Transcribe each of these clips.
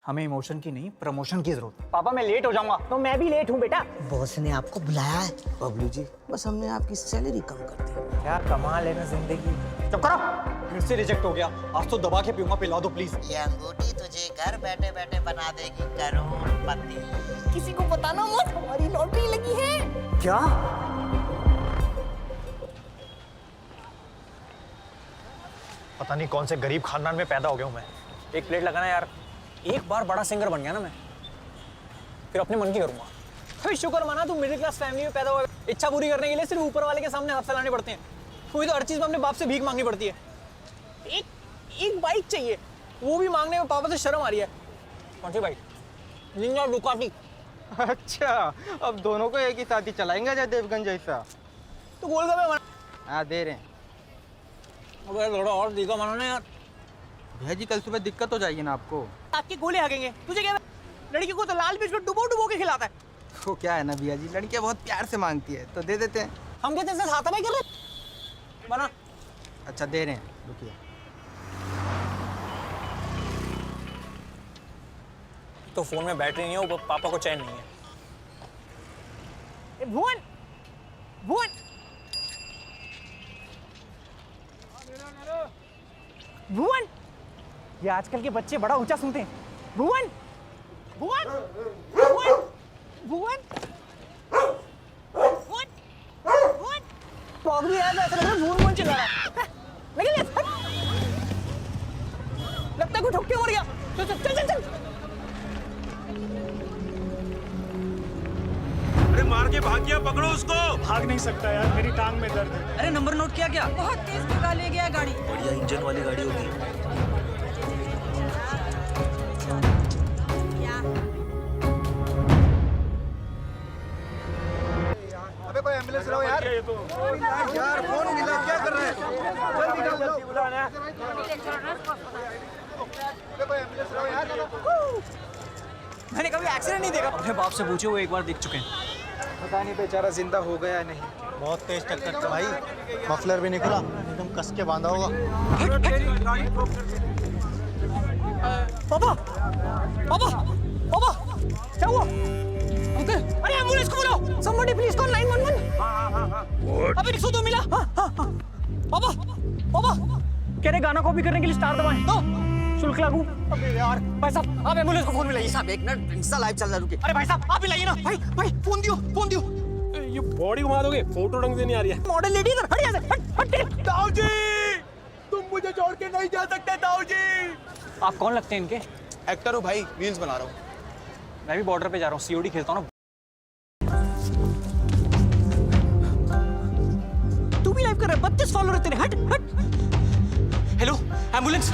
हमें इमोशन की नहीं प्रमोशन की जरूरत है। पापा मैं लेट हो जाऊंगा। तो मैं भी लेट हूँ बेटा। बॉस ने आपको बुलाया है बबलू जी, बस हमने आपकी सैलरी कम कर दी। क्या कमाल है ना जिंदगी। चुप करो, फिर से रिजेक्ट हो गया। आज तो दबा के पीऊंगा, पिला दो प्लीज। ये अंगूठी तुझे घर बैठे बैठे बना देगी करोड़पति। किसी को बताना मत, हमारी लॉटरी लगी है। क्या? पता नहीं कौन से गरीब खानदान में पैदा हो गया हूँ मैं। एक प्लेट लगाना यार। एक बार बड़ा सिंगर बन गया ना मैं, फिर अपने मन की करूंगा। अभी शुक्र माना तू मिडिल क्लास फैमिली में पैदा हुआ। इच्छा पूरी करने के लिए सिर्फ ऊपर वाले के सामने हाथ फैलाने पड़ते हैं। कोई तो हर चीज में अपने बाप से भीख मांगनी पड़ती है। एक बाइक चाहिए, वो भी मांगने में पापा से शर्म आ रही है। कौन सी बाइक? Ninja Ducati. अच्छा, अब दोनों को एक ही साथ ही चलाएंगे अजय देवगन जैसा। तो गोलगप्पे बना। हाँ दे रहे हैं। अबे थोड़ा और तीखा बनाना यार। भैया जी कल सुबह दिक्कत हो जाएगी ना आपको। आपके गोले हगेंगे। तुझे क्या, लड़की को तो लाल मिर्च को डुबो डुबो के खिलाता है। वो क्या है ना भैया जी, लड़कियां बहुत प्यार से मांगती है तो दे देते हैं। हम कहते हैं हाथ में कर रहे बना। अच्छा दे रहे हैं, रुकिए। तो फोन में बैटरी नहीं है, वो पापा को चैन नहीं है। भुवन, भुवन, भुवन, ये आजकल के बच्चे बड़ा ऊंचा सुनते हैं। भुवन, भुवन, भुवन, भुवन, भुवन, भुवन। पॉग भी आया, ऐसा लग रहा है भुवन भुवन चिल्ला रहा है। लगता है कोई ठुक के मर गया। चल चल चल चल चल। अरे मार के भाग गया, पकड़ो उसको। भाग नहीं सकता यार, मेरी टांग में दर्द है। अरे नंबर नोट किया क्या? बहुत तेज भगा ले गया गाड़ी। बढ़िया इंजन वाली गाड़ी होगी। अबे कोई एम्बुलेंस लाओ यार। यार फोन मिला, क्या कर रहा है? जल्दी बुलाना। अबे कोई एम्बुलेंस लाओ यार। मैंने कभी एक्सीडेंट नहीं देखा। अपने बाप से पूछो, वो एक बार देख चुके हैं। पता नहीं बेचारा जिंदा हो गया नहीं। बहुत तेज टक्कर था भाई, मफलर भी नहीं खुला, एकदम कस के बांधा होगा। पापा, पापा, पापा, क्या हुआ? अंकल, अरे एम्बुलेंस को बुलाओ। Somebody please call 911। अबे 102 मिला। पापा, पापा, कह रहे गाना कॉपी करने के लिए स्टार दबाएं। तो शुल्क लागू। अबे यार भाई साहब, आप एम्बुलेंस को फोन मिलाइए। साहब एक मिनट, इंस्टा लाइव चल रहा है, रुकिए। अरे भाई साहब आप मिलाइए ना। भाई भाई फोन दियो, फोन दियो। ये बॉडी घुमा दोगे, फोटो ढंग से नहीं आ रही है। मॉडल लेडी इधर, हट यहाँ से, हट हट। ताऊ जी, तुम मुझे छोड़ के नहीं जा सकते ताऊ जी। आप कौन लगते हैं इनके? एक्टर हूँ भाई, रील्स बना रहा हूँ। मैं भी बॉर्डर पे जा रहा हूँ, सीओडी खेलता हूँ ना। तू भी लाइव कर रहा है? 32 फॉलोअर तेरे। हट हट। Hello ambulance.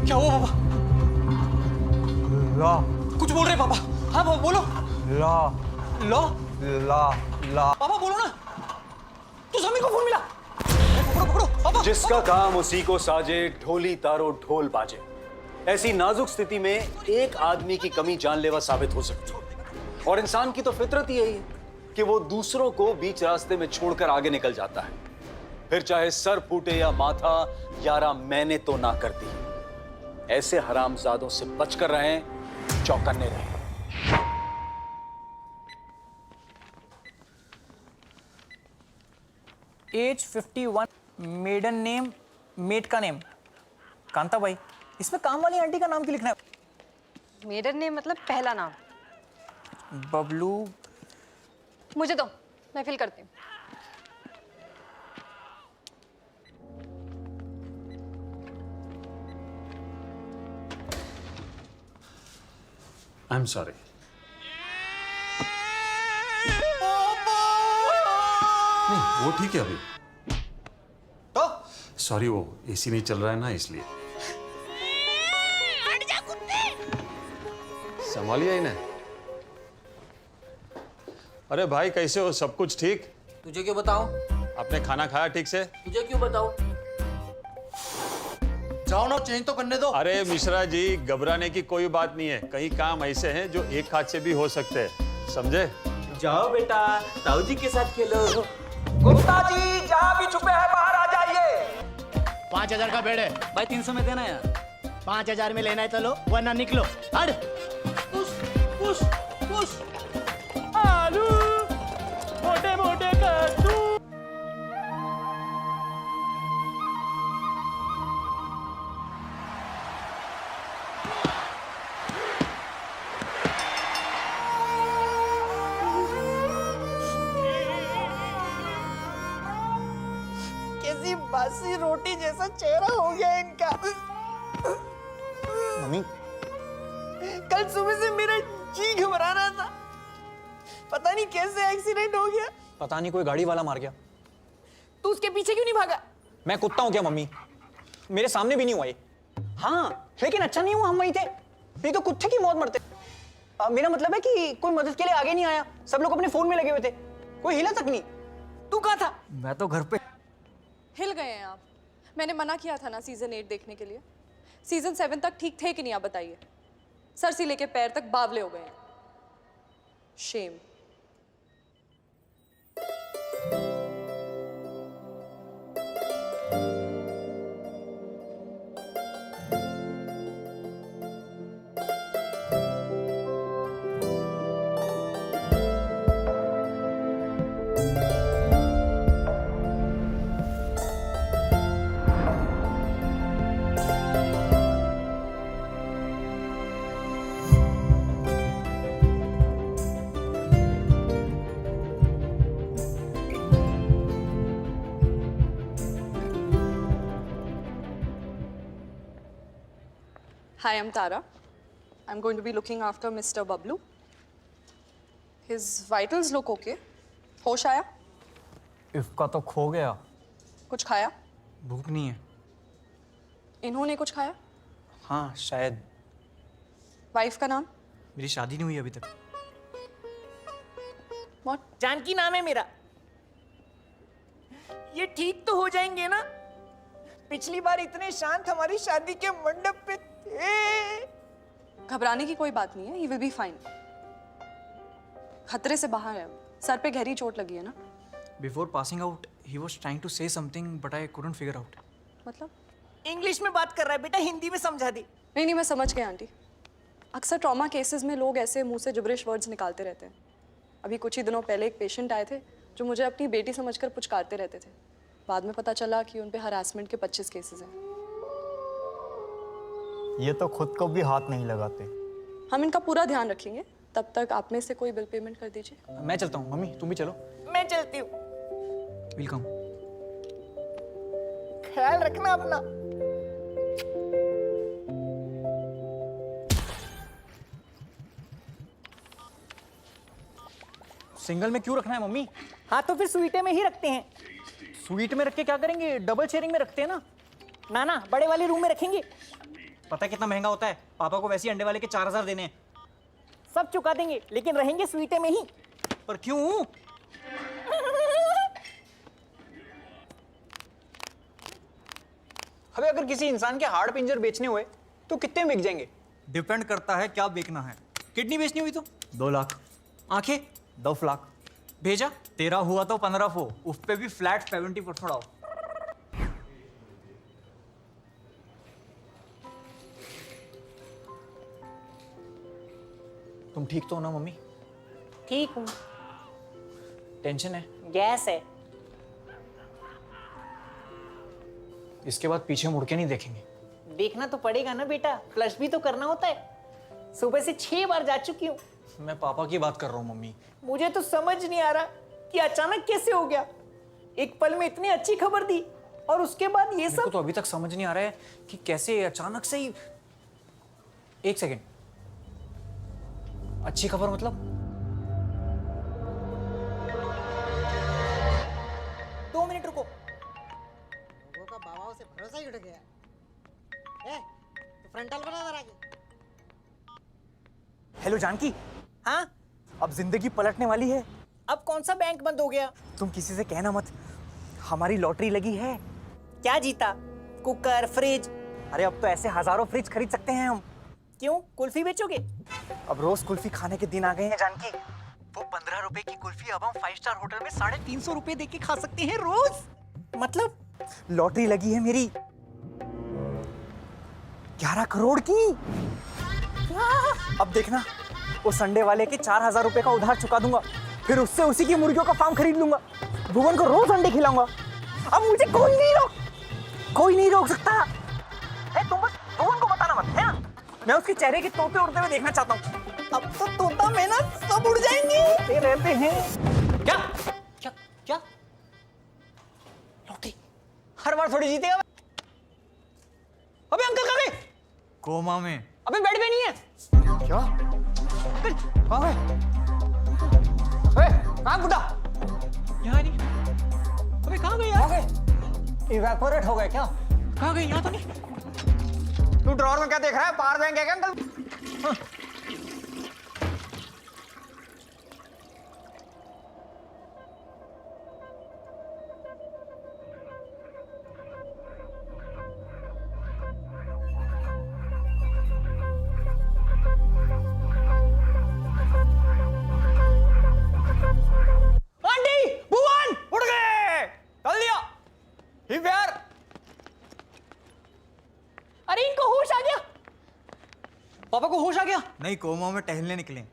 क्या हुआ पापा? ला कुछ बोल रहे पापा? हाँ पापा बोलो। ला लो ला ला। पापा बोलो ना। तू समीर को फोन मिला। पकड़ो पकड़ो पापा। जिसका काम उसी को साजे, ढोली तारो ढोल बाजे। ऐसी नाजुक स्थिति में एक आदमी की कमी जानलेवा साबित हो सकती है। और इंसान की तो फितरत ही यही है कि वो दूसरों को बीच रास्ते में छोड़कर आगे निकल जाता है। फिर चाहे सर फूटे या माथा, यारा मैंने तो ना कर दी। ऐसे हरामजादों से बचकर रहें, चौकन्ने रहें। एज 51, मेडन नेम, मेट का नेम कांता बाई। इसमें काम वाली आंटी का नाम क्यों लिखना है? मेडन नेम मतलब पहला नाम। बबलू। मुझे दो, मैं फिल करती हूँ। I am sorry. नहीं वो ठीक है अभी। तो सॉरी, वो एसी नहीं चल रहा है ना इसलिए। संभालिए इन्हें। अरे भाई कैसे हो? सब कुछ ठीक? तुझे क्यों बताओ? आपने खाना खाया ठीक से? तुझे क्यों बताओ? जाओ ना, चेंज तो करने दो। अरे मिश्रा जी, घबराने की कोई बात नहीं है। कई काम ऐसे हैं जो एक हाथ से भी हो सकते हैं, समझे? जाओ बेटा, ताऊ जी के साथ खेलो। गुप्ता जी जहाँ भी छुपे हैं बाहर आ जाइए। 5000 का बेड है भाई 300 में देना यार। 5000 में लेना है तो लो, वरना निकलो। हट। Push push push. आलू मोटे मोटे कद्दू। कैसी बासी रोटी जैसा चेहरा हो गया इनका। मम्मी, कल सुबह से मेरा जी घबरा रहा था, पता नहीं कैसे एक्सीडेंट हो गया। पता नहीं कोई गाड़ी वाला मार गया। तू उसके पीछे क्यों नहीं भागा? मैं कुत्ता हूं क्या मम्मी? मेरे सामने भी नहीं हुआ ये। हाँ, लेकिन अच्छा नहीं हुआ हम वहीं थे। नहीं तो कुत्ते की मौत मरते। मेरा मतलब है कि कोई मदद के लिए आगे नहीं आया। सब लोग अपने फोन में लगे हुए थे, कोई हिला तक नहीं। तू कहाँ था? मैं तो घर पे। हिल गए हैं आप। मैंने मना किया था ना सीजन 8 देखने के लिए। सीजन 7 तक ठीक थे कि नहीं आप बताइए। सर से लेके पैर तक बावले हो गए हैं। Shem. Hi, I'm Tara. I'm going to be looking after Mr. Bablu. His vitals look okay. होश आया? इसका तो खो गया। कुछ खाया? भूख नहीं है। इन्होंने कुछ खाया? हाँ शायद। वाइफ का नाम? मेरी शादी नहीं हुई अभी तक। What? जानकी नाम है मेरा। ये ठीक तो हो जाएंगे ना? पिछली बार इतने शांत हमारी शादी के मंडप पे थे। घबराने की कोई बात नहीं है। He will be fine. खतरे से बाहर है। सर पे गहरी चोट लगी है ना? Before passing out, he was trying to say something, but I couldn't figure out. मतलब? इंग्लिश में बात कर रहा है बेटा, हिंदी में समझा दे। नहीं, मैं समझ गई आंटी। अक्सर ट्रॉमा केसेस में लोग ऐसे मुंह से जिब्रिश वर्ड्स निकालते रहते हैं। अभी कुछ ही दिनों पहले एक पेशेंट आए थे जो मुझे अपनी बेटी समझकर पुचकारते रहते थे। बाद में पता चला कि उन पे हरासमेंट के 25 केसेस हैं। ये तो खुद को भी हाथ नहीं लगाते। हम इनका पूरा ध्यान रखेंगे। तब तक आप में से कोई बिल पेमेंट कर दीजिए। मैं चलता हूँ। मम्मी तुम भी चलो। मैं चलती हूँ। Welcome. ख्याल रखना अपना। सिंगल में क्यों रखना है मम्मी? हाँ तो फिर स्वीटे में ही रखते हैं। स्वीट में रख के क्या करेंगे? डबल शेयरिंग में रखते हैं ना। ना बड़े वाले रूम में रखेंगे। पता है कितना महंगा होता है? पापा को वैसे ही अंडे वाले के 4000 देने हैं। सब चुका देंगे, लेकिन रहेंगे स्वीटे में ही। पर क्यों? अबे अगर किसी इंसान के हाड़ पिंजर बेचने हुए तो कितने में बिक जाएंगे? डिपेंड करता है क्या बेचना है। किडनी बेचनी हुई तो 2 लाख। आंखें 10 लाख। भेजा 13 हुआ तो 15 हो। उस पे भी फ्लैट 70% ऑफ। तुम ठीक तो हो ना मम्मी? ठीक हूँ। टेंशन है? गैस है। इसके बाद पीछे मुड़ के नहीं देखेंगे। देखना तो पड़ेगा ना बेटा, फ्लश भी तो करना होता है। सुबह से 6 बार जा चुकी हूँ। मैं पापा की बात कर रहा हूँ मम्मी। मुझे तो समझ नहीं आ रहा कि अचानक कैसे हो गया। एक पल में इतनी अच्छी खबर दी और उसके बाद ये मेरे को सब। तो अभी तक समझ नहीं आ रहा है कि कैसे अचानक से ही। एक सेकेंड, अच्छी खबर मतलब? 2 मिनट रुको। लोगों का बाबाओं से भरोसा ही उठ गया। तो फ्रंटल बना जरा आगे। हेलो जानकी। हाँ अब जिंदगी पलटने वाली है। अब कौन सा बैंक बंद हो गया? तुम किसी से कहना मत, हमारी लॉटरी लगी है। क्या जीता? Cooker, fridge? अरे अब तो ऐसे हजारों फ्रिज खरीद सकते हैं हम। क्यों, कुल्फी बेचोगे? अब रोज कुल्फी खाने के दिन आ गए हैं जानकी। वो 15 रुपए की कुल्फी अब हम 5 स्टार होटल में 350 रुपए दे के खा सकते हैं रोज। मतलब? लॉटरी लगी है मेरी 11 करोड़ की। अब देखना, वो संडे वाले के 4000 रुपए का उधार चुका दूंगा, फिर उससे उसी की मुर्गियों का फार्म खरीद लूंगा, भुवन को रोज अंडे खिलाऊंगा। अब मुझे कोई नहीं रोक सकता है। तुम बस भुवन को बताना मत, है ना? मैं उसके चेहरे के तोते उड़ते हुए देखना चाहता हूँ। अब तो तोता मैं ना सब उड़ जाएंगे। ये रहते हैं क्या क्या क्या? लॉटरी हर बार थोड़ी जीतेगा। अबे अंकल कहाँ गए? कोमा में। अबे बेड पे नहीं है। क्या? कहाँ गए? कहाँ बुढ़ा? यहाँ नहीं। अबे कहाँ गए यार? इवेपोरेट हो गए क्या? कहाँ गए? यहाँ तो नहीं। तू ड्रॉअर में क्या देख रहा है? पावर बैंक है क्या अंकल? आंटी, भुवन उड़ गए। चल दिया। ही प्यार। अरे इनको होश आ गया। पापा को होश आ गया। नहीं, कोमा में टहलने निकले।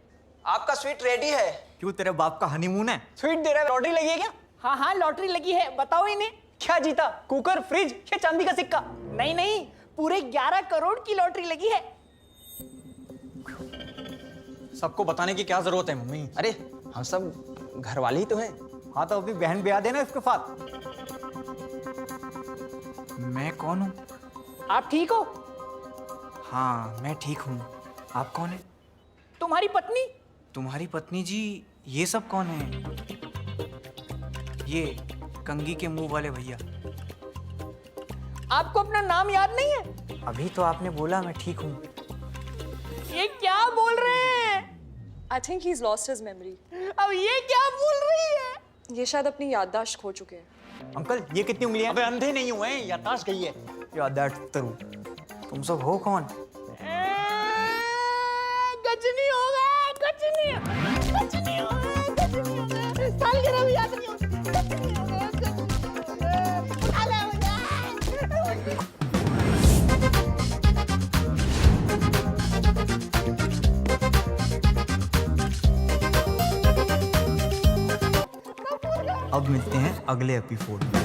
आपका स्वीट रेडी है। क्यों, तेरे बाप का हनीमून है? स्वीट दे रहा है। लॉटरी लगी है क्या? हाँ हाँ लॉटरी लगी है। बताओ इन्हें क्या जीता? कुकर, फ्रिज या चांदी का सिक्का? नहीं नहीं, पूरे 11 करोड़ की लॉटरी लगी है। सबको बताने की क्या जरूरत है मम्मी? अरे हम सब घर वाले ही तो हैं। हाँ तो अभी बहन ब्याह देना इसके साथ। मैं कौन हूँ? आप ठीक हो? हाँ मैं ठीक हूँ। आप कौन है? तुम्हारी पत्नी? तुम्हारी पत्नी जी? ये सब कौन है? ये कंगी के मुंह वाले भैया। आपको अपना नाम याद नहीं है? अभी तो आपने बोला मैं ठीक हूँ। ये क्या बोल रहे हैं? I think he is lost his memory. अब ये क्या बोल रही है? ये शायद अपनी याददाश्त खो चुके हैं। अंकल ये कितनी उंगलियां? अबे अंधे नहीं हुए, याददाश्त गई है। या दैट तरु। तुम सब हो कौन? गजनी हो गया, गजनी हो गया, गजनी हो गया। सालगिरह भी याद नहीं होती। गजनी हो गया, गजनी हो गया। अले हो गया। अब मिलते हैं अगले एपिसोड में।